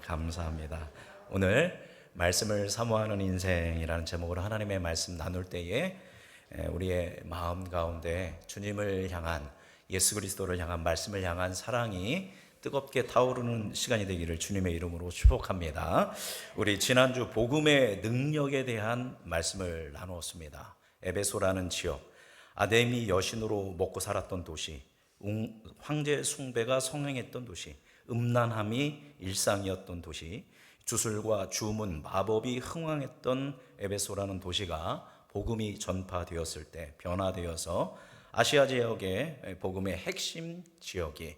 감사합니다. 오늘 말씀을 사모하는 인생이라는 제목으로 하나님의 말씀 나눌 때에 우리의 마음 가운데 주님을 향한, 예수 그리스도를 향한, 말씀을 향한 사랑이 뜨겁게 타오르는 시간이 되기를 주님의 이름으로 축복합니다. 우리 지난주 복음의 능력에 대한 말씀을 나누었습니다. 에베소라는 지역, 아데미 여신으로 먹고 살았던 도시, 황제 숭배가 성행했던 도시, 음란함이 일상이었던 도시, 주술과 주문, 마법이 흥왕했던 에베소라는 도시가 복음이 전파되었을 때 변화되어서 아시아 지역의 복음의 핵심 지역이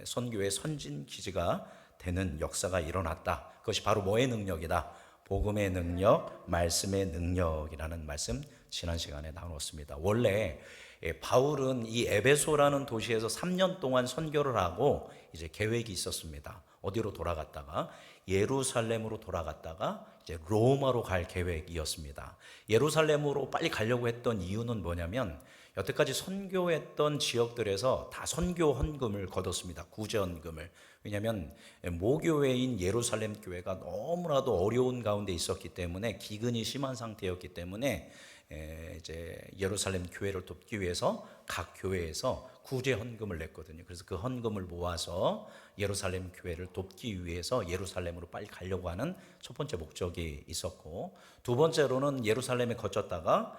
선교의 선진 기지가 되는 역사가 일어났다. 그것이 바로 뭐의 능력이다? 복음의 능력, 말씀의 능력이라는 말씀 지난 시간에 나눴습니다. 원래 바울은 이 에베소라는 도시에서 3년 동안 선교를 하고 이제 계획이 있었습니다. 어디로 돌아갔다가 예루살렘으로 돌아갔다가 이제 로마로 갈 계획이었습니다. 예루살렘으로 빨리 가려고 했던 이유는 뭐냐면 여태까지 선교했던 지역들에서 다 선교 헌금을 거뒀습니다. 구제 헌금을. 왜냐하면 모교회인 예루살렘 교회가 너무나도 어려운 가운데 있었기 때문에, 기근이 심한 상태였기 때문에 이제 예루살렘 교회를 돕기 위해서 각 교회에서 구제 헌금을 냈거든요. 그래서 그 헌금을 모아서 예루살렘 교회를 돕기 위해서 예루살렘으로 빨리 가려고 하는 첫 번째 목적이 있었고, 두 번째로는 예루살렘에 거쳤다가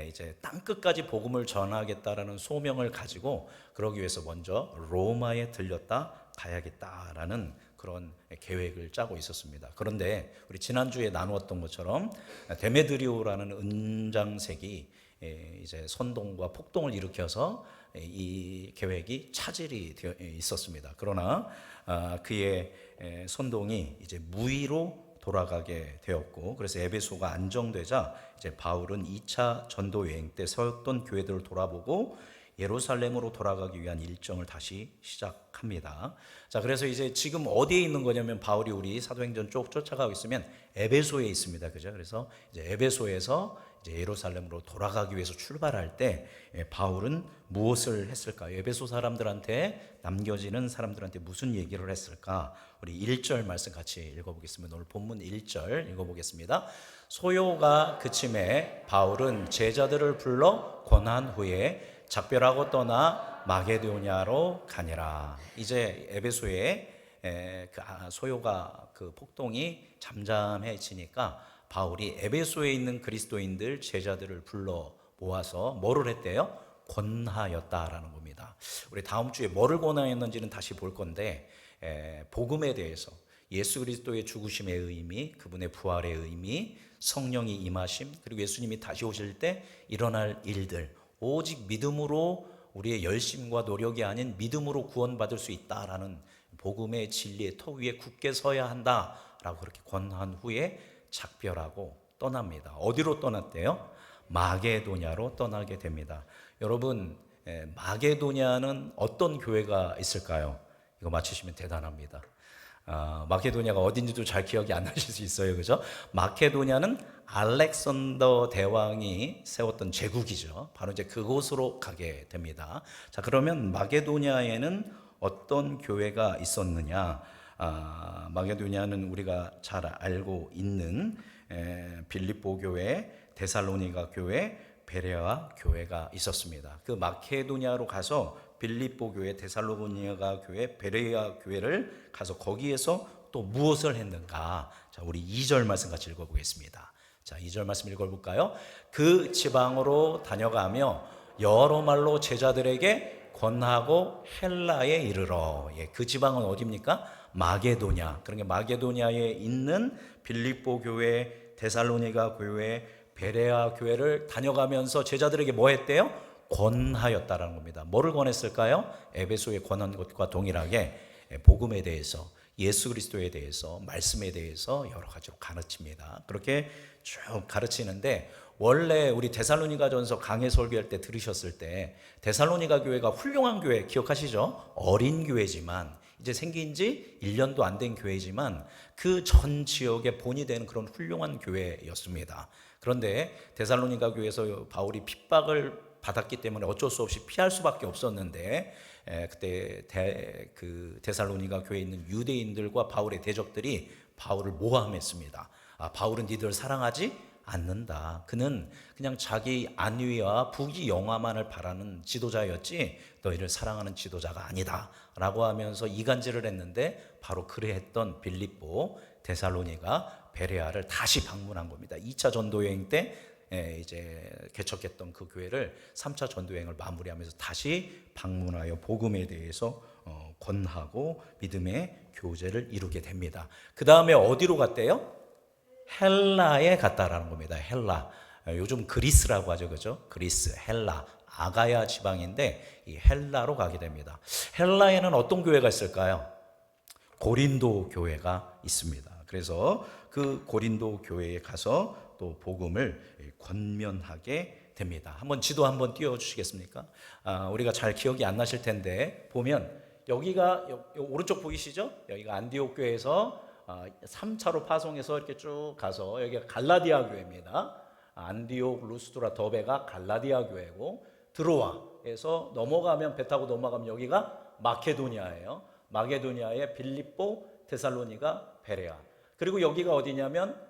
이제 땅끝까지 복음을 전하겠다라는 소명을 가지고 그러기 위해서 먼저 로마에 들렸다 가야겠다라는 그런 계획을 짜고 있었습니다. 그런데 우리 지난주에 나누었던 것처럼 데메드리오라는 은장색이 이제 선동과 폭동을 일으켜서 이 계획이 차질이 되어 있었습니다. 그러나 그의 선동이 이제 무의로 돌아가게 되었고, 그래서 에베소가 안정되자 이제 바울은 2차 전도 여행 때 세웠던 교회들을 돌아보고 예루살렘으로 돌아가기 위한 일정을 다시 시작합니다. 자, 그래서 이제 지금 어디에 있는 거냐면, 바울이 우리 사도행전 쭉 쫓아가고 있으면 에베소에 있습니다. 그죠? 그래서 이제 에베소에서 이제 예루살렘으로 돌아가기 위해서 출발할 때 바울은 무엇을 했을까요? 에베소 사람들한테, 남겨지는 사람들한테 무슨 얘기를 했을까? 우리 1절 말씀 같이 읽어보겠습니다. 오늘 본문 1절 읽어보겠습니다. 소요가 그침에 바울은 제자들을 불러 권한 후에 작별하고 떠나 마게도냐로 가니라. 이제 에베소에 소요가 그 폭동이 잠잠해지니까 바울이 에베소에 있는 그리스도인들 제자들을 불러 모아서 뭐를 했대요? 권하였다라는 겁니다. 우리 다음 주에 뭐를 권하였는지는 다시 볼 건데, 복음에 대해서, 예수 그리스도의 죽으심의 의미, 그분의 부활의 의미, 성령이 임하심, 그리고 예수님이 다시 오실 때 일어날 일들, 오직 믿음으로, 우리의 열심과 노력이 아닌 믿음으로 구원받을 수 있다라는 복음의 진리의 터 위에 굳게 서야 한다라고 그렇게 권한 후에 작별하고 떠납니다. 어디로 떠났대요? 마게도냐로 떠나게 됩니다. 여러분, 마게도냐는 어떤 교회가 있을까요? 이거 맞히시면 대단합니다. 마케도냐가 어딘지도 잘 기억이 안 나실 수 있어요. 그죠? 마케도냐는 알렉산더 대왕이 세웠던 제국이죠. 바로 이제 그곳으로 가게 됩니다. 자, 그러면 마게도냐에는 어떤 교회가 있었느냐? 마게도냐는 우리가 잘 알고 있는 빌립보 교회, 데살로니가 교회, 베레아 교회가 있었습니다. 그 마케도냐로 가서 빌립보 교회, 데살로니가 교회, 베레아 교회를 가서 거기에서 또 무엇을 했는가? 자, 우리 2절 말씀 같이 읽어보겠습니다. 자, 2절 말씀 읽어볼까요? 그 지방으로 다녀가며 여러 말로 제자들에게 권하고 헬라에 이르러. 그 지방은 어디입니까? 마게도냐. 그러니까 마게도냐에 있는 빌립보 교회, 데살로니가 교회, 베레아 교회를 다녀가면서 제자들에게 뭐 했대요? 권하였다라는 겁니다. 뭐를 권했을까요? 에베소에 권한 것과 동일하게 복음에 대해서, 예수 그리스도에 대해서, 말씀에 대해서 여러 가지로 가르칩니다. 그렇게 쭉 가르치는데, 원래 우리 데살로니가전서 강해 설교할 때 들으셨을 때 데살로니가 교회가 훌륭한 교회 기억하시죠? 어린 교회지만, 이제 생긴 지 1년도 안 된 교회지만 그 전 지역의 본이 되는 그런 훌륭한 교회였습니다. 그런데 데살로니가 교회에서 바울이 핍박을 받았기 때문에 어쩔 수 없이 피할 수밖에 없었는데, 그때 그 데살로니가 교회에 있는 유대인들과 바울의 대적들이 바울을 모함했습니다. 바울은 니들 사랑하지 않는다. 그는 그냥 자기 안위와 부귀 영화만을 바라는 지도자였지 너희를 사랑하는 지도자가 아니다 라고 하면서 이간질을 했는데, 바로 그래했던 빌립보, 데살로니가 베레아를 다시 방문한 겁니다. 2차 전도여행 때 이제 개척했던 그 교회를 3차 전도여행을 마무리하면서 다시 방문하여 복음에 대해서 권하고 믿음의 교제를 이루게 됩니다. 그 다음에 어디로 갔대요? 헬라에 갔다라는 겁니다. 헬라. 요즘 그리스라고 하죠, 그죠? 그리스, 헬라, 아가야 지방인데 이 헬라로 가게 됩니다. 헬라에는 어떤 교회가 있을까요? 고린도 교회가 있습니다. 그래서 그 고린도 교회에 가서 또 복음을 권면하게 됩니다. 한번 지도 한번 띄워주시겠습니까? 우리가 잘 기억이 안 나실 텐데 보면 여기가 오른쪽 보이시죠? 여기가 안디옥 교회에서 3차로 파송해서 이렇게 쭉 가서 여기가 갈라디아 교회입니다. 안디옥, 루스드라, 더베가 갈라디아 교회고, 드로아에서 넘어가면 배 타고 넘어가면 여기가 마케도니아예요. 마게도니아의 빌립보, 데살로니가, 베레아. 그리고 여기가 어디냐면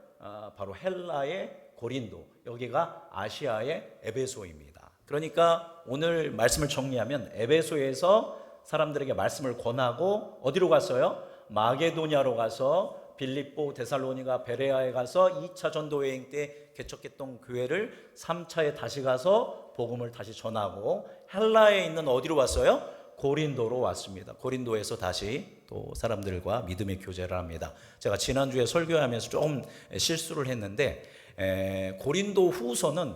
바로 헬라의 고린도, 여기가 아시아의 에베소입니다. 그러니까 오늘 말씀을 정리하면 에베소에서 사람들에게 말씀을 권하고 어디로 갔어요? 마게도니아로 가서 빌립보, 데살로니가, 베레아에 가서 2차 전도여행 때 개척했던 교회를 3차에 다시 가서 복음을 다시 전하고, 헬라에 있는 어디로 왔어요? 고린도로 왔습니다. 고린도에서 다시 또 사람들과 믿음의 교제를 합니다. 제가 지난주에 설교하면서 좀 실수를 했는데 고린도 후서는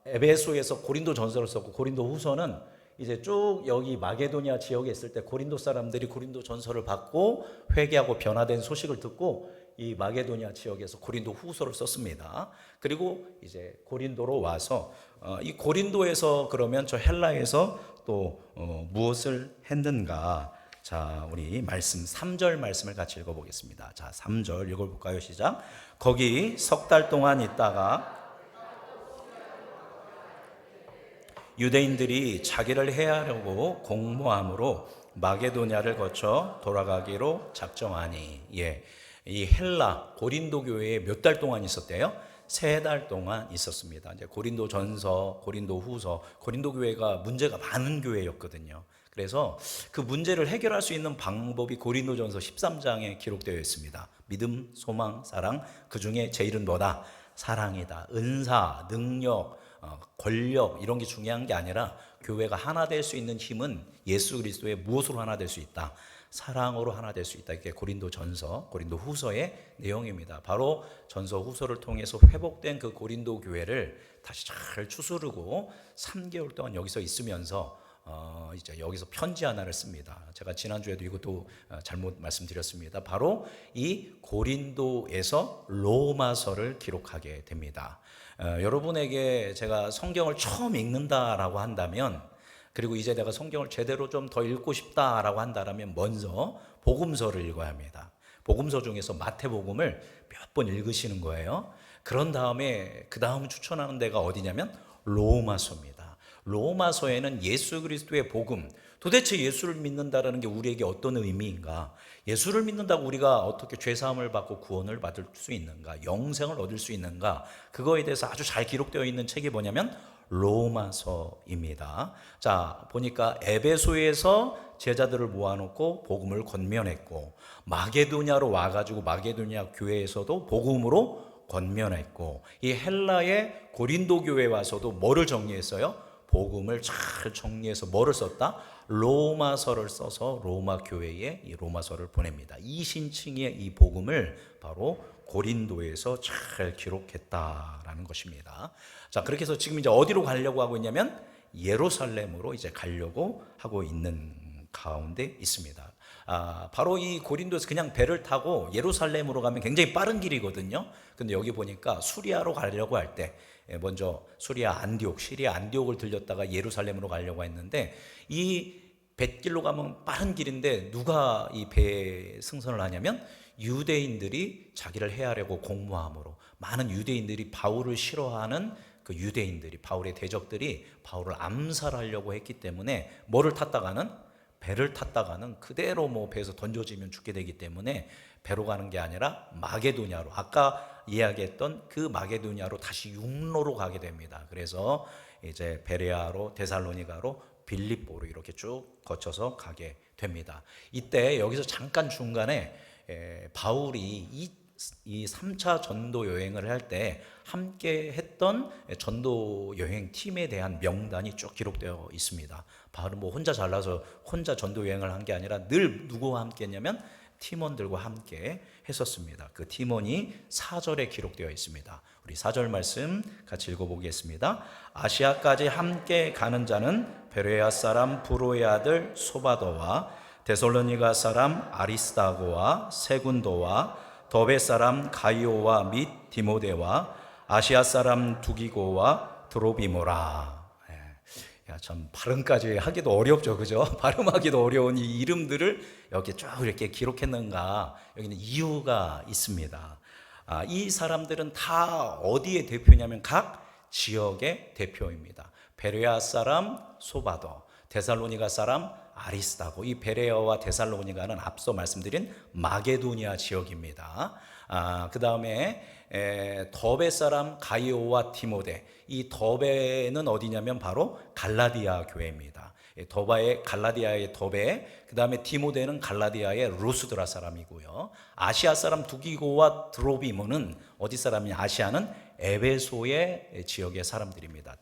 에베소에서 고린도 전서를 썼고, 고린도 후서는 이제 쭉 여기 마게도니아 지역에 있을 때 고린도 사람들이 고린도 전서를 받고 회개하고 변화된 소식을 듣고 이 마게도니아 지역에서 고린도 후서를 썼습니다. 그리고 이제 고린도로 와서 이 고린도에서 그러면 저 헬라에서 또 무엇을 했는가? 자, 우리 말씀 3절 말씀을 같이 읽어보겠습니다. 자, 3절 읽어볼까요? 시작. 거기 석 달 동안 있다가 유대인들이 자기를 해하려고 공모함으로 마게도냐를 거쳐 돌아가기로 작정하니. 이 헬라 고린도 교회에 몇 달 동안 있었대요? 3달 동안 있었습니다. 이제 고린도 전서, 고린도 후서, 고린도 교회가 문제가 많은 교회였거든요. 그래서 그 문제를 해결할 수 있는 방법이 고린도 전서 13장에 기록되어 있습니다. 믿음, 소망, 사랑, 그 중에 제일은 뭐다? 사랑이다. 은사, 능력, 권력 이런 게 중요한 게 아니라 교회가 하나 될 수 있는 힘은 예수 그리스도의 무엇으로 하나 될 수 있다? 사랑으로 하나 될 수 있다. 이게 고린도 전서, 고린도 후서의 내용입니다. 바로 전서 후서를 통해서 회복된 그 고린도 교회를 다시 잘 추스르고 3개월 동안 여기서 있으면서 이제 여기서 편지 하나를 씁니다. 제가 지난주에도 이것도 잘못 말씀드렸습니다. 바로 이 고린도에서 로마서를 기록하게 됩니다. 여러분에게 제가 성경을 처음 읽는다라고 한다면, 그리고 이제 내가 성경을 제대로 좀 더 읽고 싶다라고 한다면 먼저 복음서를 읽어야 합니다. 복음서 중에서 마태복음을 몇 번 읽으시는 거예요. 그런 다음에 그 다음 추천하는 데가 어디냐면 로마서입니다. 로마서에는 예수 그리스도의 복음, 도대체 예수를 믿는다라는 게 우리에게 어떤 의미인가? 예수를 믿는다고 우리가 어떻게 죄사함을 받고 구원을 받을 수 있는가? 영생을 얻을 수 있는가? 그거에 대해서 아주 잘 기록되어 있는 책이 뭐냐면 로마서입니다. 자, 보니까 에베소에서 제자들을 모아놓고 복음을 권면했고, 마게도냐로 와가지고 마게도냐 교회에서도 복음으로 권면했고, 이 헬라의 고린도 교회에 와서도 뭐를 정리했어요? 복음을 잘 정리해서 뭐를 썼다? 로마서를 써서 로마 교회에 이 로마서를 보냅니다. 이신칭의 이 복음을 바로 고린도에서 잘 기록했다라는 것입니다. 자, 그렇게 해서 지금 이제 어디로 가려고 하고 있냐면 예루살렘으로 이제 가려고 하고 있는 가운데 있습니다. 바로 이 고린도에서 그냥 배를 타고 예루살렘으로 가면 굉장히 빠른 길이거든요. 근데 여기 보니까 수리아로 가려고 할 때 먼저 수리아 안디옥, 시리아 안디옥을 들렸다가 예루살렘으로 가려고 했는데, 이 뱃길로 가면 빠른 길인데 누가 이 배에 승선을 하냐면 유대인들이 자기를 해하려고 공모함으로, 많은 유대인들이 바울을 싫어하는 그 유대인들이, 바울의 대적들이 바울을 암살하려고 했기 때문에 뭐를 탔다가는, 배를 탔다가는 그대로 뭐 배에서 던져지면 죽게 되기 때문에 배로 가는 게 아니라 마게도냐로, 아까 이야기했던 그 마게도냐로 다시 육로로 가게 됩니다. 그래서 이제 베레아로, 데살로니가로, 빌립보로 이렇게 쭉 거쳐서 가게 됩니다. 이때 여기서 잠깐 중간에 바울이 이 3차 전도 여행을 할 때 함께 했던 전도 여행 팀에 대한 명단이 쭉 기록되어 있습니다. 바울은 뭐 혼자 잘나서 혼자 전도 여행을 한 게 아니라 늘 누구와 함께 했냐면 팀원들과 함께 했었습니다. 그 팀원이 4절에 기록되어 있습니다. 우리 4절 말씀 같이 읽어보겠습니다. 아시아까지 함께 가는 자는 베레아 사람 브로의 아들 소바도와 데살로니가 사람 아리스다고와 세군도와 더베 사람 가이오와 및 디모데와 아시아 사람 두기고와 드로비모라. 참 발음까지 하기도 어렵죠, 그죠? 발음하기도 어려운 이 이름들을 여기 쭉 이렇게 기록했는가? 여기는 이유가 있습니다. 이 사람들은 다 어디의 대표냐면 각 지역의 대표입니다. 베레아 사람 소바도, 데살로니가 사람 아리스다고. 이 베레아와 데살로니가는 앞서 말씀드린 마게도니아 지역입니다. 그 다음에 더베 사람 가이오와 디모데. 이 더베는 어디냐면 바로 갈라디아 교회입니다. 갈라디아의 더베, 그 다음에 디모데는 갈라디아의 루스드라 사람이고요. 아시아 사람 두기고와 드로비모는 어디 사람이냐? 아시아는 에베소의 지역의 사람들입니다.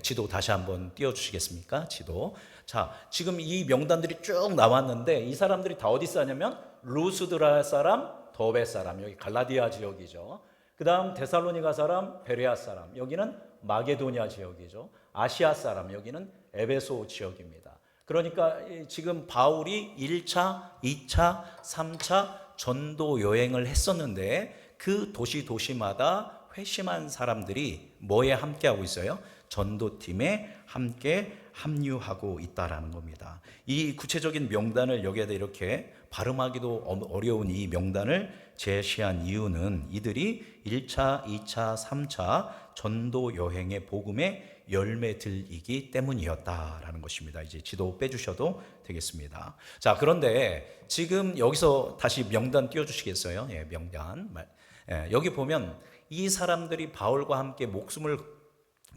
지도 다시 한번 띄워주시겠습니까? 지도. 자, 지금 이 명단들이 쭉 나왔는데 이 사람들이 다 어디 사냐면 루스드라 사람, 더베 사람, 여기 갈라디아 지역이죠. 그 다음 데살로니가 사람, 베레아 사람, 여기는 마게도니아 지역이죠. 아시아 사람, 여기는 에베소 지역입니다. 그러니까 지금 바울이 1차, 2차, 3차 전도 여행을 했었는데 그 도시마다 회심한 사람들이 뭐에 함께하고 있어요? 전도팀에 함께 합류하고 있다라는 겁니다. 이 구체적인 명단을 여기에다 이렇게 발음하기도 어려운 이 명단을 제시한 이유는 이들이 1차, 2차, 3차 전도 여행의 복음의 열매들이기 때문이었다라는 것입니다. 이제 지도 빼주셔도 되겠습니다. 자, 그런데 지금 여기서 다시 명단 띄워주시겠어요? 명단. 여기 보면 이 사람들이 바울과 함께 목숨을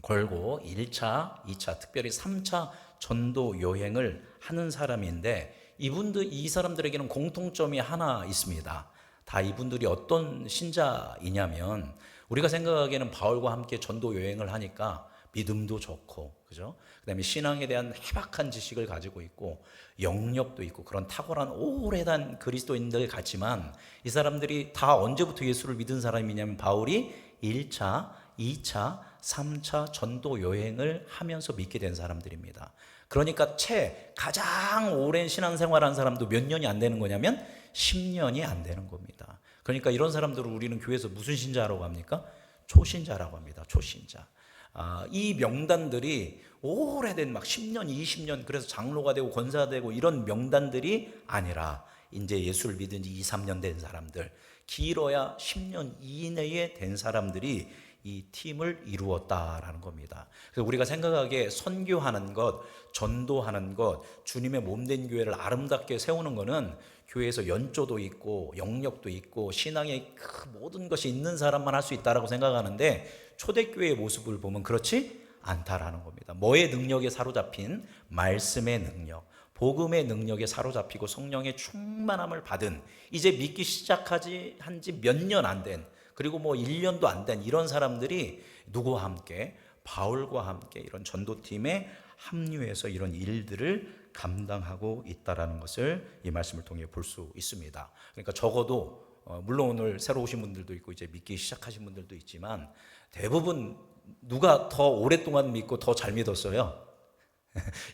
걸고 1차, 2차, 특별히 3차 전도 여행을 하는 사람인데 이 사람들에게는 공통점이 하나 있습니다. 다 이분들이 어떤 신자이냐면 우리가 생각하기에는 바울과 함께 전도 여행을 하니까 믿음도 좋고, 그죠? 그다음에 신앙에 대한 해박한 지식을 가지고 있고 영역도 있고 그런 탁월한 오래된 그리스도인들 같지만 이 사람들이 다 언제부터 예수를 믿은 사람이냐면 바울이 1차, 2차, 3차 전도 여행을 하면서 믿게 된 사람들입니다. 그러니까 가장 오랜 신앙생활한 사람도 몇 년이 안 되는 거냐면 10년이 안 되는 겁니다. 그러니까 이런 사람들을 우리는 교회에서 무슨 신자라고 합니까? 초신자라고 합니다. 초신자. 이 명단들이 오래된 막 10년, 20년 그래서 장로가 되고 권사가 되고 이런 명단들이 아니라 이제 예수를 믿은 지 2, 3년 된 사람들, 길어야 10년 이내에 된 사람들이 이 팀을 이루었다라는 겁니다. 그래서 우리가 생각하기에 선교하는 것, 전도하는 것, 주님의 몸된 교회를 아름답게 세우는 것은 교회에서 연조도 있고 영역도 있고 신앙의 그 모든 것이 있는 사람만 할 수 있다라고 생각하는데 초대교회의 모습을 보면 그렇지 않다라는 겁니다. 뭐의 능력에 사로잡힌? 말씀의 능력, 복음의 능력에 사로잡히고 성령의 충만함을 받은, 이제 믿기 시작하지 한지 몇 년 안 된, 그리고 뭐 1년도 안 된 이런 사람들이 누구와 함께? 바울과 함께 이런 전도팀에 합류해서 이런 일들을 감당하고 있다라는 것을 이 말씀을 통해 볼 수 있습니다. 그러니까 적어도 물론 오늘 새로 오신 분들도 있고 이제 믿기 시작하신 분들도 있지만 대부분 누가 더 오랫동안 믿고 더 잘 믿었어요?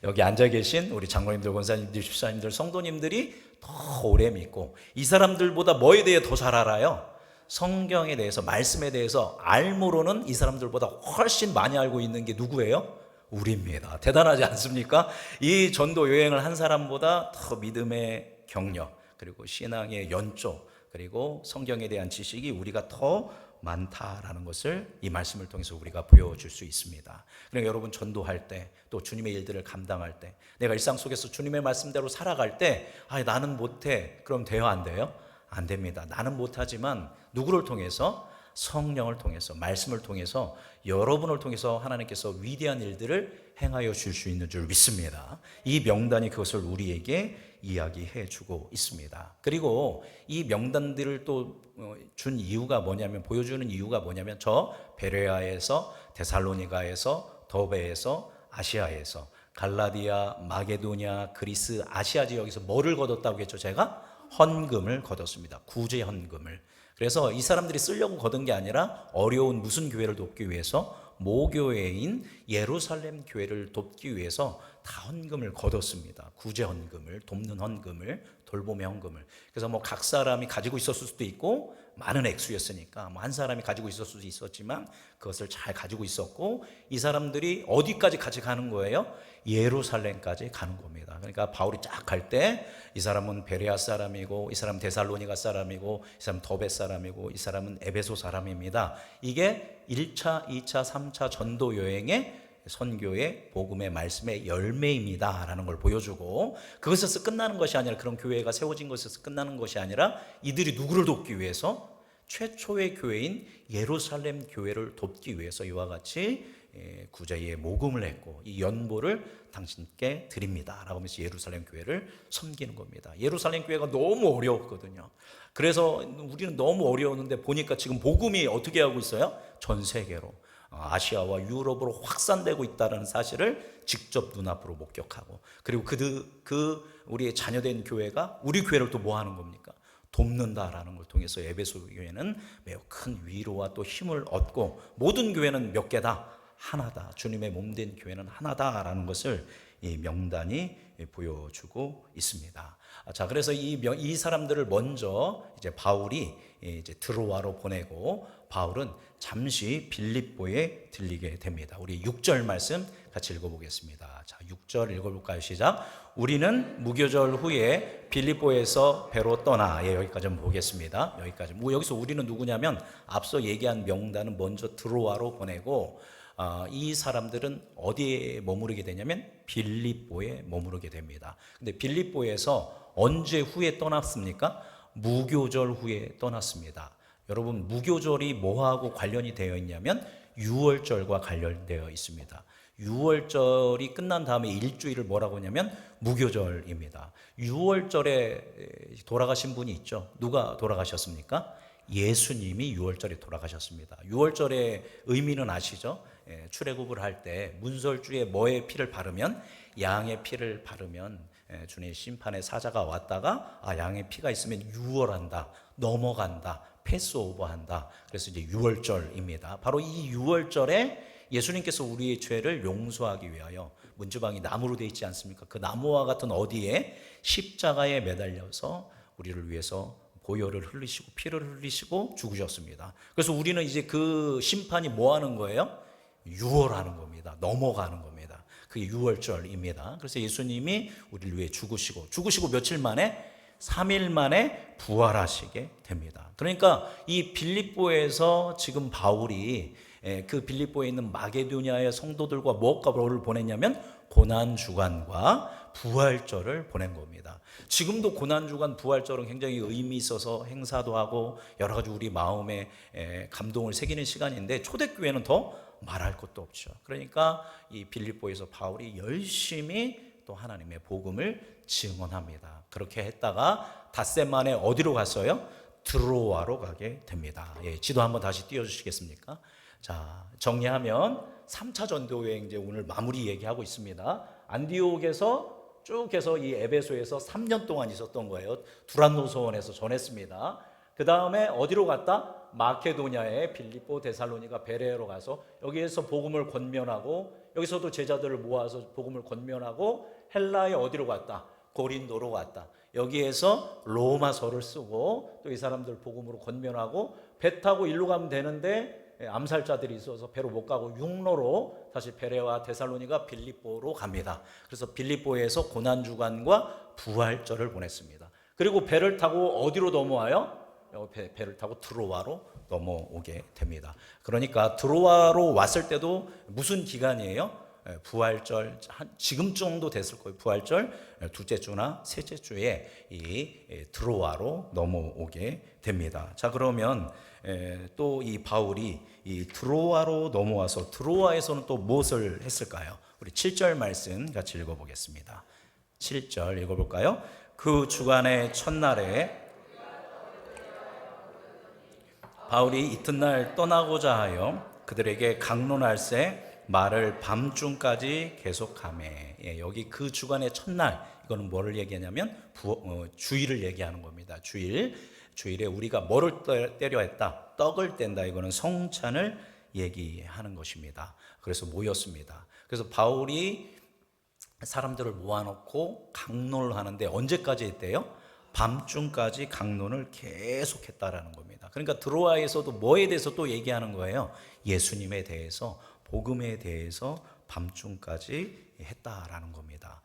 여기 앉아 계신 우리 장로님들, 권사님들, 집사님들, 성도님들이 더 오래 믿고 이 사람들보다 뭐에 대해 더 잘 알아요? 성경에 대해서, 말씀에 대해서 알므로는 이 사람들보다 훨씬 많이 알고 있는 게 누구예요? 우리입니다. 대단하지 않습니까? 이 전도 여행을 한 사람보다 더 믿음의 경력, 그리고 신앙의 연조, 그리고 성경에 대한 지식이 우리가 더 많다라는 것을 이 말씀을 통해서 우리가 보여줄 수 있습니다. 그러니까 여러분 전도할 때, 또 주님의 일들을 감당할 때, 내가 일상 속에서 주님의 말씀대로 살아갈 때 나는 못해. 그럼 돼요, 안 돼요? 안 됩니다. 나는 못하지만 누구를 통해서? 성령을 통해서, 말씀을 통해서, 여러분을 통해서 하나님께서 위대한 일들을 행하여 줄 수 있는 줄 믿습니다. 이 명단이 그것을 우리에게 이야기해 주고 있습니다. 그리고 이 명단들을 또 준 이유가 뭐냐면, 보여주는 이유가 뭐냐면, 저 베레아에서, 데살로니가에서, 더베에서, 아시아에서, 갈라디아, 마게도냐, 그리스, 아시아 지역에서 뭐를 거뒀다고 했죠? 제가 헌금을 거뒀습니다. 구제 헌금을. 그래서 이 사람들이 쓰려고 거둔 게 아니라 어려운 무슨 교회를 돕기 위해서, 모교회인 예루살렘 교회를 돕기 위해서 다 헌금을 거뒀습니다. 구제 헌금을, 돕는 헌금을, 돌봄의 헌금을. 그래서 뭐 각 사람이 가지고 있었을 수도 있고, 많은 액수였으니까 한 사람이 가지고 있었을 수도 있었지만 그것을 잘 가지고 있었고, 이 사람들이 어디까지 같이 가는 거예요? 예루살렘까지 가는 겁니다. 그러니까 바울이 쫙 갈 때 이 사람은 베레아 사람이고, 이 사람은 데살로니가 사람이고, 이 사람은 더베 사람이고, 이 사람은 에베소 사람입니다. 이게 1차, 2차, 3차 전도 여행의 선교의 복음의 말씀의 열매입니다 라는 걸 보여주고, 그것에서 끝나는 것이 아니라, 그런 교회가 세워진 것에서 끝나는 것이 아니라, 이들이 누구를 돕기 위해서? 최초의 교회인 예루살렘 교회를 돕기 위해서 이와 같이 구제의 모금을 했고, 이 연보를 당신께 드립니다 라고 하면서 예루살렘 교회를 섬기는 겁니다. 예루살렘 교회가 너무 어려웠거든요. 그래서 우리는 너무 어려웠는데 보니까 지금 복음이 어떻게 하고 있어요? 전 세계로, 아시아와 유럽으로 확산되고 있다는 사실을 직접 눈앞으로 목격하고, 그리고 우리의 자녀된 교회가 우리 교회를 또 뭐 하는 겁니까? 돕는다라는 걸 통해서 에베소 교회는 매우 큰 위로와 또 힘을 얻고, 모든 교회는 몇 개다? 하나다. 주님의 몸된 교회는 하나다라는 것을 이 명단이 보여주고 있습니다. 자, 그래서 이 사람들을 먼저 이제 바울이 이제 드로아로 보내고, 바울은 잠시 빌립보에 들리게 됩니다. 우리 6절 말씀 같이 읽어보겠습니다. 자, 6절 읽어볼까요? 시작. 우리는 무교절 후에 빌립보에서 배로 떠나. 여기까지 한번 보겠습니다. 여기까지. 여기서 우리는 누구냐면, 앞서 얘기한 명단은 먼저 드로아로 보내고, 이 사람들은 어디에 머무르게 되냐면 빌립보에 머무르게 됩니다. 근데 빌립보에서 언제 후에 떠났습니까? 무교절 후에 떠났습니다. 여러분, 무교절이 뭐하고 관련이 되어 있냐면 유월절과 관련되어 있습니다. 유월절이 끝난 다음에 일주일을 뭐라고 하냐면 무교절입니다. 유월절에 돌아가신 분이 있죠. 누가 돌아가셨습니까? 예수님이 유월절에 돌아가셨습니다. 유월절의 의미는 아시죠? 출애굽을 할 때 문설주에 뭐의 피를 바르면? 양의 피를 바르면 주님의 심판의 사자가 왔다가 양의 피가 있으면 유월한다, 넘어간다, 패스오버한다. 그래서 이제 유월절입니다. 바로 이 유월절에 예수님께서 우리의 죄를 용서하기 위하여, 문지방이 나무로 되어 있지 않습니까? 그 나무와 같은 어디에? 십자가에 매달려서 우리를 위해서 보혈을 흘리시고 피를 흘리시고 죽으셨습니다. 그래서 우리는 이제 그 심판이 뭐 하는 거예요? 유월하는 겁니다. 넘어가는 겁니다. 그게 유월절입니다. 그래서 예수님이 우리를 위해 죽으시고 며칠 만에? 3일 만에 부활하시게 됩니다. 그러니까 이 빌립보에서 지금 바울이 그 빌립보에 있는 마게도냐의 성도들과 뭐를 보냈냐면 고난주간과 부활절을 보낸 겁니다. 지금도 고난주간 부활절은 굉장히 의미 있어서 행사도 하고 여러 가지 우리 마음에 감동을 새기는 시간인데, 초대교회는 더 말할 것도 없죠. 그러니까 이 빌립보에서 바울이 열심히 또 하나님의 복음을 증언합니다. 그렇게 했다가 닷새 만에 어디로 갔어요? 드로아로 가게 됩니다. 지도 한번 다시 띄워주시겠습니까? 자, 정리하면 3차 전도 여행 이제 오늘 마무리 얘기하고 있습니다. 안디옥에서 쭉 해서 이 에베소에서 3년 동안 있었던 거예요. 두란노소원에서 전했습니다. 그 다음에 어디로 갔다? 마케도냐에 빌립보, 데살로니가, 베레아로 가서 여기에서 복음을 권면하고, 여기서도 제자들을 모아서 복음을 권면하고, 헬라에 어디로 갔다? 고린도로 갔다. 여기에서 로마서를 쓰고 또 이 사람들 복음으로 권면하고, 배 타고 일로 가면 되는데 암살자들이 있어서 배로 못 가고 육로로 다시 베레와 데살로니가 빌립보로 갑니다. 그래서 빌립보에서 고난주간과 부활절을 보냈습니다. 그리고 배를 타고 어디로 넘어와요? 배를 타고 드로아로 넘어오게 됩니다. 그러니까 드로아로 왔을 때도 무슨 기간이에요? 부활절 지금 정도 됐을 거예요. 부활절 둘째 주나 셋째 주에 이 드로아로 넘어오게 됩니다. 자, 그러면 또 이 바울이 이 드로아로 넘어와서 드로아에서는 또 무엇을 했을까요? 우리 7절 말씀 같이 읽어보겠습니다. 7절 읽어볼까요? 그 주간의 첫날에 바울이 이튿날 떠나고자 하여 그들에게 강론할세 말을 밤중까지 계속하매. 여기 그 주간의 첫날, 이거는 뭐를 얘기하냐면 주일을 얘기하는 겁니다. 주일에 우리가 뭐를 때려 했다? 떡을 뗀다. 이거는 성찬을 얘기하는 것입니다. 그래서 모였습니다. 그래서 바울이 사람들을 모아놓고 강론을 하는데 언제까지 했대요? 밤중까지 강론을 계속했다라는 겁니다. 그러니까 드로아에서도 뭐에 대해서 또 얘기하는 거예요? 예수님에 대해서, 복음에 대해서 밤중까지 했다라는 겁니다.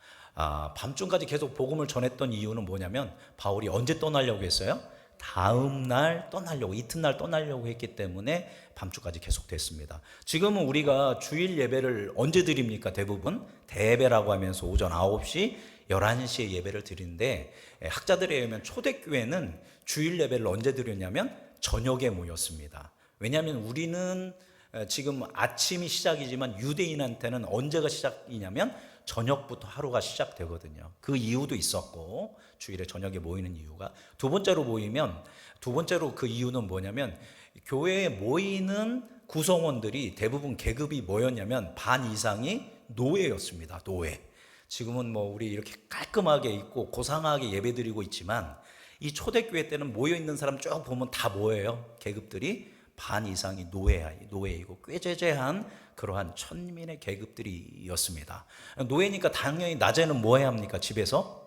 밤중까지 계속 복음을 전했던 이유는 뭐냐면 바울이 언제 떠나려고 했어요? 다음 날 떠나려고, 이튿날 떠나려고 했기 때문에 밤중까지 계속됐습니다. 지금은 우리가 주일 예배를 언제 드립니까? 대부분 대예배라고 하면서 오전 9시, 11시에 예배를 드리는데, 학자들에 의하면 초대교회는 주일 예배를 언제 드렸냐면 저녁에 모였습니다. 왜냐하면 우리는 지금 아침이 시작이지만 유대인한테는 언제가 시작이냐면 저녁부터 하루가 시작되거든요. 그 이유도 있었고, 주일에 저녁에 모이는 이유가. 두 번째로 그 이유는 뭐냐면 교회에 모이는 구성원들이 대부분 계급이 뭐였냐면 반 이상이 노예였습니다. 노예. 지금은 뭐 우리 이렇게 깔끔하게 있고 고상하게 예배드리고 있지만 이 초대교회 때는 모여있는 사람 쭉 보면 다 뭐예요? 계급들이 반 이상이 노예이고 꾀죄죄한 그러한 천민의 계급들이었습니다. 노예니까 당연히 낮에는 뭐 해야 합니까? 집에서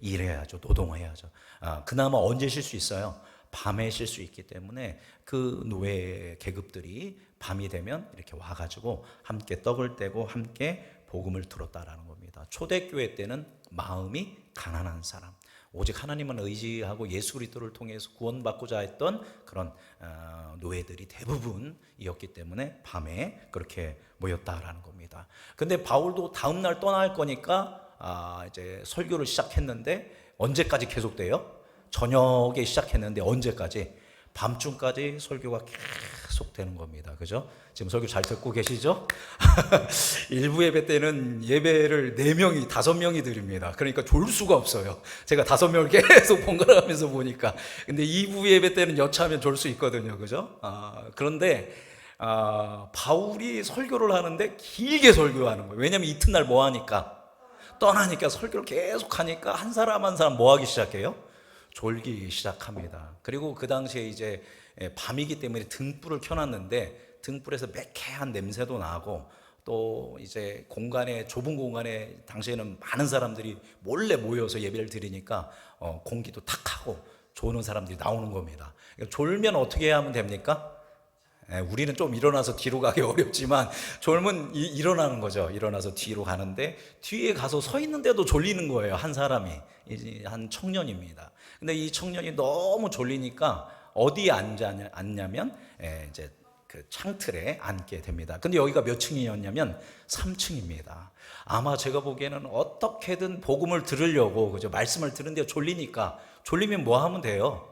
일해야죠. 노동해야죠. 그나마 언제 쉴 수 있어요? 밤에 쉴 수 있기 때문에 그 노예 계급들이 밤이 되면 이렇게 와가지고 함께 떡을 떼고 함께 복음을 들었다라는 겁니다. 초대교회 때는 마음이 가난한 사람, 오직 하나님만 의지하고 예수 그리스도를 통해서 구원받고자 했던 그런 노예들이 대부분이었기 때문에 밤에 그렇게 모였다라는 겁니다. 근데 바울도 다음 날 떠날 거니까 이제 설교를 시작했는데 언제까지 계속돼요? 저녁에 시작했는데 언제까지? 밤중까지 설교가 계속 되는 겁니다. 그죠? 지금 설교 잘 듣고 계시죠? 일부 예배 때는 예배를 4명이, 5명이 드립니다. 그러니까 졸 수가 없어요. 제가 5명을 계속 번갈아 가면서 보니까. 근데 2부 예배 때는 여차하면 졸 수 있거든요. 그죠? 그런데 바울이 설교를 하는데 길게 설교하는 거예요. 왜냐하면 이튿날 뭐 하니까? 떠나니까 설교를 계속 하니까 한 사람 한 사람 뭐 하기 시작해요? 졸기 시작합니다. 그리고 그 당시에 이제 밤이기 때문에 등불을 켜놨는데 등불에서 매캐한 냄새도 나고 또 이제 좁은 공간에 당시에는 많은 사람들이 몰래 모여서 예배를 드리니까 공기도 탁하고 조는 사람들이 나오는 겁니다. 졸면 어떻게 하면 됩니까? 우리는 좀 일어나서 뒤로 가기 어렵지만 졸면 일어나는 거죠. 일어나서 뒤로 가는데 뒤에 가서 서 있는데도 졸리는 거예요. 한 사람이, 한 청년입니다. 근데 이 청년이 너무 졸리니까 어디에 앉냐면 이제 그 창틀에 앉게 됩니다. 근데 여기가 몇 층이었냐면 3층입니다. 아마 제가 보기에는 어떻게든 복음을 들으려고, 그죠? 말씀을 들은데 졸리면 뭐 하면 돼요?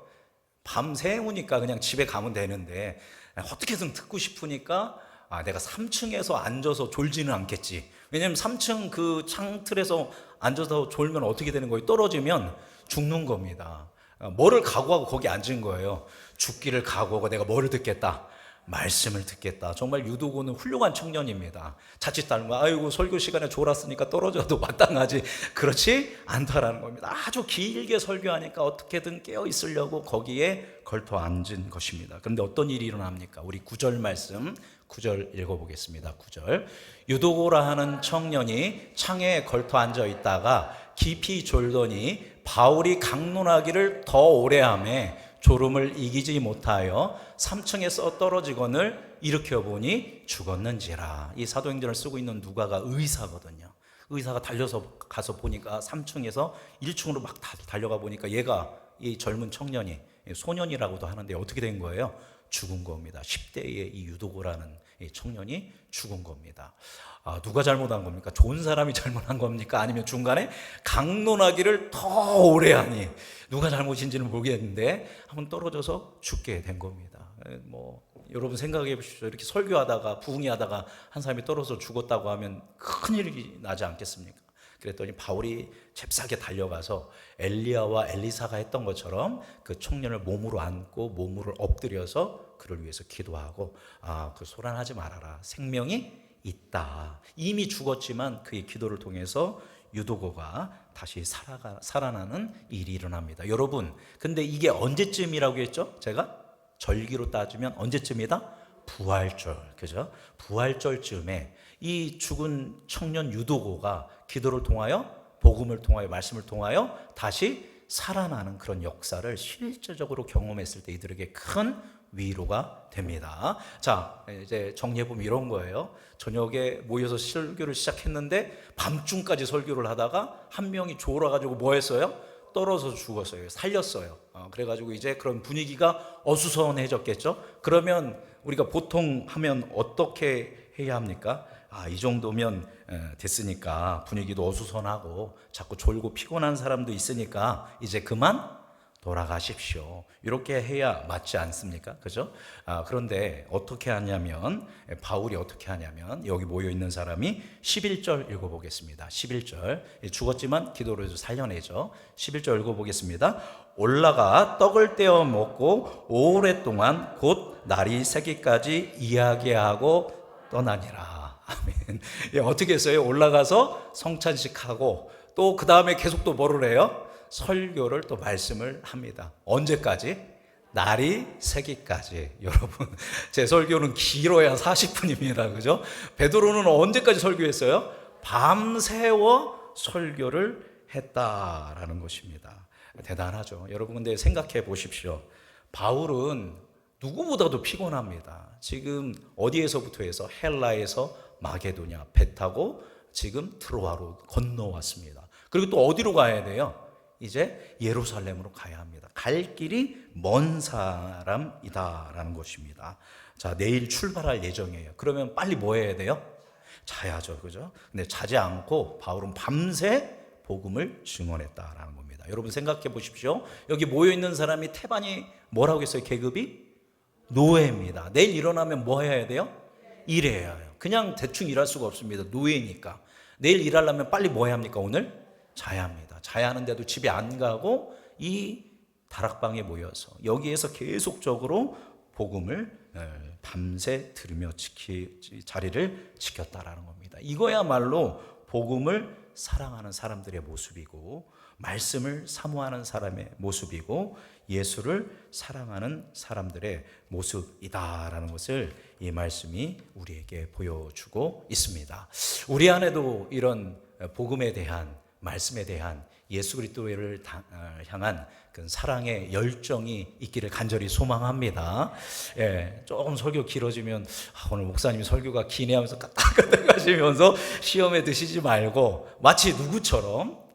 밤새우니까 그냥 집에 가면 되는데 어떻게든 듣고 싶으니까 내가 3층에서 앉아서 졸지는 않겠지. 왜냐하면 3층 그 창틀에서 앉아서 졸면 어떻게 되는 거예요? 떨어지면 죽는 겁니다. 뭐를 각오하고 거기 앉은 거예요? 죽기를 각오하고 내가 뭐를 듣겠다? 말씀을 듣겠다. 정말 유도고는 훌륭한 청년입니다. 자칫 닮은 아이고 설교 시간에 졸았으니까 떨어져도 마땅하지. 그렇지 않다라는 겁니다. 아주 길게 설교하니까 어떻게든 깨어 있으려고 거기에 걸터 앉은 것입니다. 그런데 어떤 일이 일어납니까? 우리 9절 말씀 9절 읽어보겠습니다. 9절. 유도고라 하는 청년이 창에 걸터 앉아 있다가 깊이 졸더니 바울이 강론하기를 더 오래 하매 졸음을 이기지 못하여 3층에서 떨어지거늘 일으켜 보니 죽었는지라. 이 사도행전을 쓰고 있는 누가가 의사거든요. 의사가 달려서 가서 보니까 3층에서 1층으로 막 달려가 보니까 얘가, 이 젊은 청년이 소년이라고도 하는데 어떻게 된 거예요? 죽은 겁니다. 10대의 이 유도고라는 이 청년이 죽은 겁니다. 누가 잘못한 겁니까? 좋은 사람이 잘못한 겁니까? 아니면 중간에 강론하기를 더 오래 하니 누가 잘못인지는 모르겠는데 한번 떨어져서 죽게 된 겁니다. 여러분 생각해 보십시오. 이렇게 설교하다가 부흥회하다가 한 사람이 떨어져 죽었다고 하면 큰일이 나지 않겠습니까? 그랬더니 바울이 잽싸게 달려가서 엘리야와 엘리사가 했던 것처럼 그 청년을 몸으로 안고 몸으로 엎드려서 그를 위해서 기도하고 그 소란하지 말아라. 생명이 있다. 이미 죽었지만 그의 기도를 통해서 유도고가 다시 살아나는 일이 일어납니다. 여러분, 근데 이게 언제쯤이라고 했죠? 제가 절기로 따지면 언제쯤이다? 부활절, 그죠? 부활절쯤에 이 죽은 청년 유도고가 기도를 통하여, 복음을 통하여, 말씀을 통하여 다시 살아나는 그런 역사를 실제적으로 경험했을 때 이들에게 큰 위로가 됩니다. 자, 이제 정리해보면 이런 거예요. 저녁에 모여서 설교를 시작했는데 밤중까지 설교를 하다가 한 명이 졸아가지고 뭐 했어요? 떨어져 죽었어요. 살렸어요. 그래가지고 이제 그런 분위기가 어수선해졌겠죠. 그러면 우리가 보통 하면 어떻게 해야 합니까? 이 정도면 됐으니까 분위기도 어수선하고 자꾸 졸고 피곤한 사람도 있으니까 이제 그만 돌아가십시오. 이렇게 해야 맞지 않습니까? 그죠? 그런데 어떻게 하냐면, 바울이 어떻게 하냐면, 여기 모여있는 사람이 11절 읽어보겠습니다. 11절. 죽었지만 기도로 해서 살려내죠. 11절 읽어보겠습니다. 올라가 떡을 떼어 먹고 오랫동안 곧 날이 새기까지 이야기하고 떠나니라. 아멘. 어떻게 했어요? 올라가서 성찬식하고 또 그 다음에 계속 또 뭐를 해요? 설교를 또 말씀을 합니다. 언제까지? 날이 새기까지. 여러분, 제 설교는 길어야 40분입니다. 그죠? 베드로는 언제까지 설교했어요? 밤새워 설교를 했다라는 것입니다. 대단하죠. 여러분, 근데 생각해 보십시오. 바울은 누구보다도 피곤합니다. 지금 어디에서부터 해서? 헬라에서 마게도냐 배 타고 지금 트로아로 건너왔습니다. 그리고 또 어디로 가야 돼요? 이제 예루살렘으로 가야 합니다. 갈 길이 먼 사람이다라는 것입니다. 자, 내일 출발할 예정이에요. 그러면 빨리 뭐 해야 돼요? 자야죠. 그죠? 근데 자지 않고 바울은 밤새 복음을 증언했다라는 겁니다. 여러분 생각해 보십시오. 여기 모여 있는 사람이 태반이 뭐라고 했어요? 계급이? 노예입니다. 내일 일어나면 뭐 해야 돼요? 일해야 해요. 그냥 대충 일할 수가 없습니다. 노예니까. 내일 일하려면 빨리 뭐 해야 합니까? 오늘? 자야 합니다. 자야 하는데도 집에 안 가고 이 다락방에 모여서 여기에서 계속적으로 복음을 밤새 들으며 자리를 지켰다라는 겁니다. 이거야말로 복음을 사랑하는 사람들의 모습이고 말씀을 사모하는 사람의 모습이고 예수를 사랑하는 사람들의 모습이다라는 것을 이 말씀이 우리에게 보여주고 있습니다. 우리 안에도 이런 복음에 대한 말씀에 대한 예수 그리스도를 향한 그 사랑의 열정이 있기를 간절히 소망합니다. 조금 설교 길어지면 오늘 목사님이 설교가 기네 하면서 까딱까딱 하시면서 시험에 드시지 말고 마치 누구처럼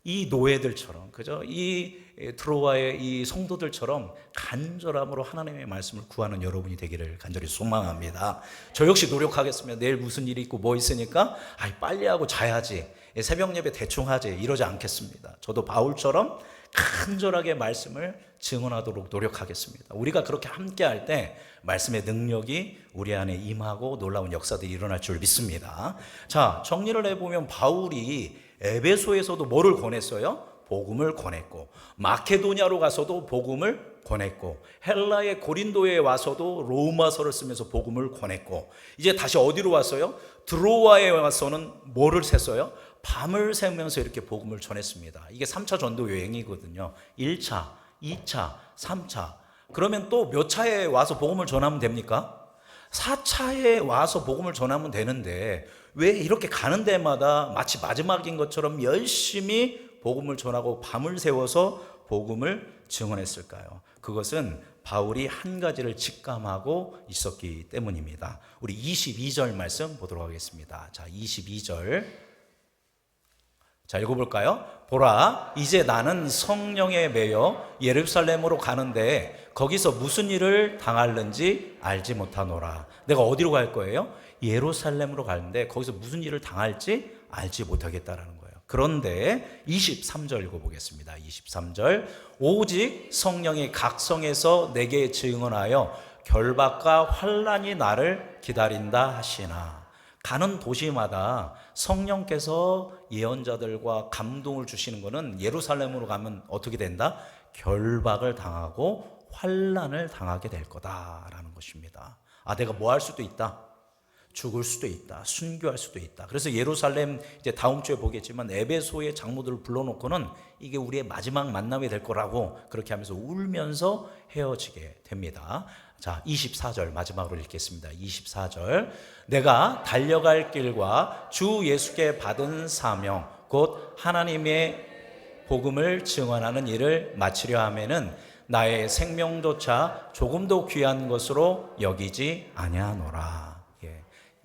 이 노예들처럼 그죠? 이 트로아의 이 성도들처럼 간절함으로 하나님의 말씀을 구하는 여러분이 되기를 간절히 소망합니다. 저 역시 노력하겠습니다. 내일 무슨 일이 있고 뭐 있으니까 빨리 하고 자야지. 새벽 예배 대충 하지 이러지 않겠습니다. 저도 바울처럼 간절하게 말씀을 증언하도록 노력하겠습니다. 우리가 그렇게 함께 할 때 말씀의 능력이 우리 안에 임하고 놀라운 역사들이 일어날 줄 믿습니다. 자, 정리를 해보면 바울이 에베소에서도 뭐를 권했어요? 복음을 권했고 마케도냐로 가서도 복음을 권했고 헬라의 고린도에 와서도 로마서를 쓰면서 복음을 권했고 이제 다시 어디로 왔어요? 드로아에 와서는 뭐를 셌어요? 밤을 새면서 이렇게 복음을 전했습니다. 이게 3차 전도 여행이거든요. 1차, 2차, 3차. 그러면 또 몇 차에 와서 복음을 전하면 됩니까? 4차에 와서 복음을 전하면 되는데 왜 이렇게 가는 데마다 마치 마지막인 것처럼 열심히 복음을 전하고 밤을 새워서 복음을 증언했을까요? 그것은 바울이 한 가지를 직감하고 있었기 때문입니다. 우리 22절 말씀 보도록 하겠습니다. 자, 22절 자, 읽어볼까요? 보라, 이제 나는 성령에 매여 예루살렘으로 가는데 거기서 무슨 일을 당할는지 알지 못하노라. 내가 어디로 갈 거예요? 예루살렘으로 가는데 거기서 무슨 일을 당할지 알지 못하겠다라는 거예요. 그런데 23절 읽어보겠습니다. 23절, 오직 성령이 각성에서 내게 증언하여 결박과 환난이 나를 기다린다 하시나. 가는 도시마다 성령께서 예언자들과 감동을 주시는 것은 예루살렘으로 가면 어떻게 된다? 결박을 당하고 환난을 당하게 될 거다라는 것입니다. 아, 내가 뭐 할 수도 있다. 죽을 수도 있다. 순교할 수도 있다. 그래서 예루살렘, 이제 다음 주에 보겠지만 에베소의 장로들을 불러놓고는 이게 우리의 마지막 만남이 될 거라고 그렇게 하면서 울면서 헤어지게 됩니다. 자, 24절 마지막으로 읽겠습니다. 24절, 내가 달려갈 길과 주 예수께 받은 사명 곧 하나님의 복음을 증언하는 일을 마치려 하면은 나의 생명조차 조금도 귀한 것으로 여기지 아니하노라.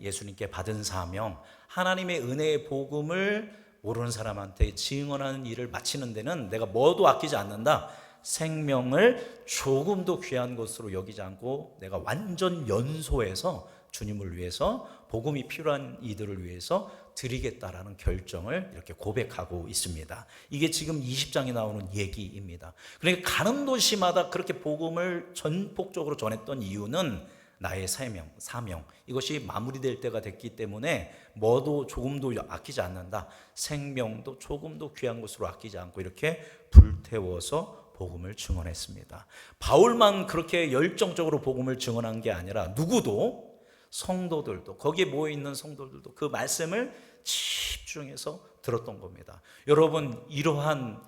예수님께 받은 사명, 하나님의 은혜의 복음을 모르는 사람한테 증언하는 일을 마치는 데는 내가 뭐도 아끼지 않는다. 생명을 조금도 귀한 것으로 여기지 않고 내가 완전 연소해서 주님을 위해서, 복음이 필요한 이들을 위해서 드리겠다라는 결정을 이렇게 고백하고 있습니다. 이게 지금 20장에 나오는 얘기입니다. 그러니까 가는 도시마다 그렇게 복음을 전폭적으로 전했던 이유는 나의 사명, 이것이 마무리될 때가 됐기 때문에 뭐도 조금도 아끼지 않는다. 생명도 조금도 귀한 것으로 아끼지 않고 이렇게 불태워서 복음을 증언했습니다. 바울만 그렇게 열정적으로 복음을 증언한 게 아니라 누구도, 성도들도, 거기에 모여있는 성도들도 그 말씀을 집중해서 들었던 겁니다. 여러분, 이러한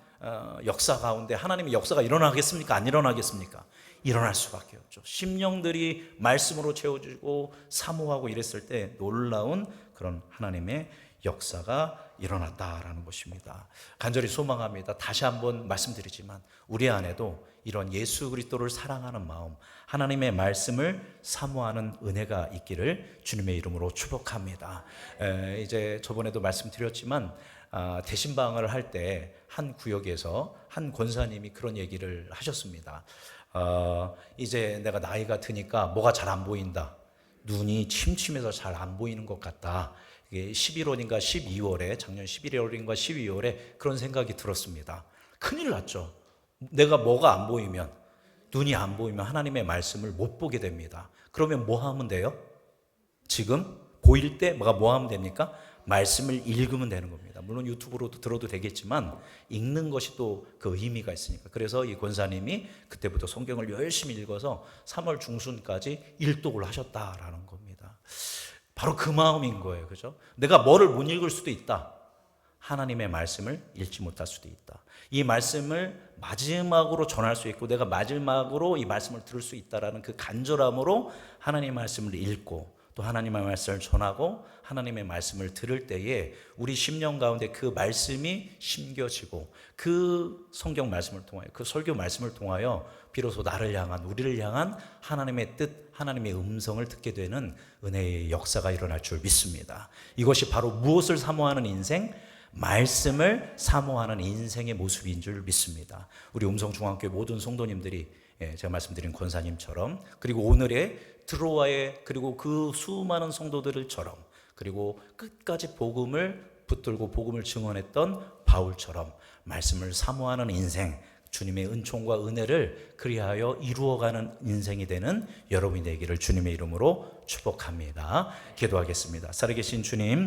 역사 가운데 하나님의 역사가 일어나겠습니까? 안 일어나겠습니까? 일어날 수밖에 없죠. 심령들이 말씀으로 채워지고 사모하고 이랬을 때 놀라운 그런 하나님의 역사가 일어났다라는 것입니다. 간절히 소망합니다. 다시 한번 말씀드리지만 우리 안에도 이런 예수 그리스도를 사랑하는 마음, 하나님의 말씀을 사모하는 은혜가 있기를 주님의 이름으로 축복합니다. 이제 저번에도 말씀드렸지만 대신방을 할 때 한 구역에서 한 권사님이 그런 얘기를 하셨습니다. 이제 내가 나이가 드니까 뭐가 잘 안 보인다. 눈이 침침해서 잘 안 보이는 것 같다. 이게 11월인가 12월에, 작년 11월인가 12월에 그런 생각이 들었습니다. 큰일 났죠. 내가 뭐가 안 보이면, 눈이 안 보이면 하나님의 말씀을 못 보게 됩니다. 그러면 뭐 하면 돼요? 지금 보일 때 뭐 하면 됩니까? 말씀을 읽으면 되는 겁니다. 물론 유튜브로도 들어도 되겠지만 읽는 것이 또 그 의미가 있으니까. 그래서 이 권사님이 그때부터 성경을 열심히 읽어서 3월 중순까지 일독을 하셨다라는 겁니다. 바로 그 마음인 거예요. 그죠? 내가 뭐를 못 읽을 수도 있다. 하나님의 말씀을 읽지 못할 수도 있다. 이 말씀을 마지막으로 전할 수 있고 내가 마지막으로 이 말씀을 들을 수 있다라는 그 간절함으로 하나님의 말씀을 읽고 또 하나님의 말씀을 전하고 하나님의 말씀을 들을 때에 우리 심령 가운데 그 말씀이 심겨지고 그 성경 말씀을 통하여, 그 설교 말씀을 통하여 비로소 나를 향한, 우리를 향한 하나님의 뜻, 하나님의 음성을 듣게 되는 은혜의 역사가 일어날 줄 믿습니다. 이것이 바로 무엇을 사모하는 인생? 말씀을 사모하는 인생의 모습인 줄 믿습니다. 우리 음성중앙교회 모든 성도님들이 제가 말씀드린 권사님처럼, 그리고 오늘의 드로아의, 그리고 그 수많은 성도들처럼, 그리고 끝까지 복음을 붙들고 복음을 증언했던 바울처럼 말씀을 사모하는 인생, 주님의 은총과 은혜를 그리하여 이루어가는 인생이 되는 여러분이 되기를 주님의 이름으로 축복합니다. 기도하겠습니다. 살아계신 주님,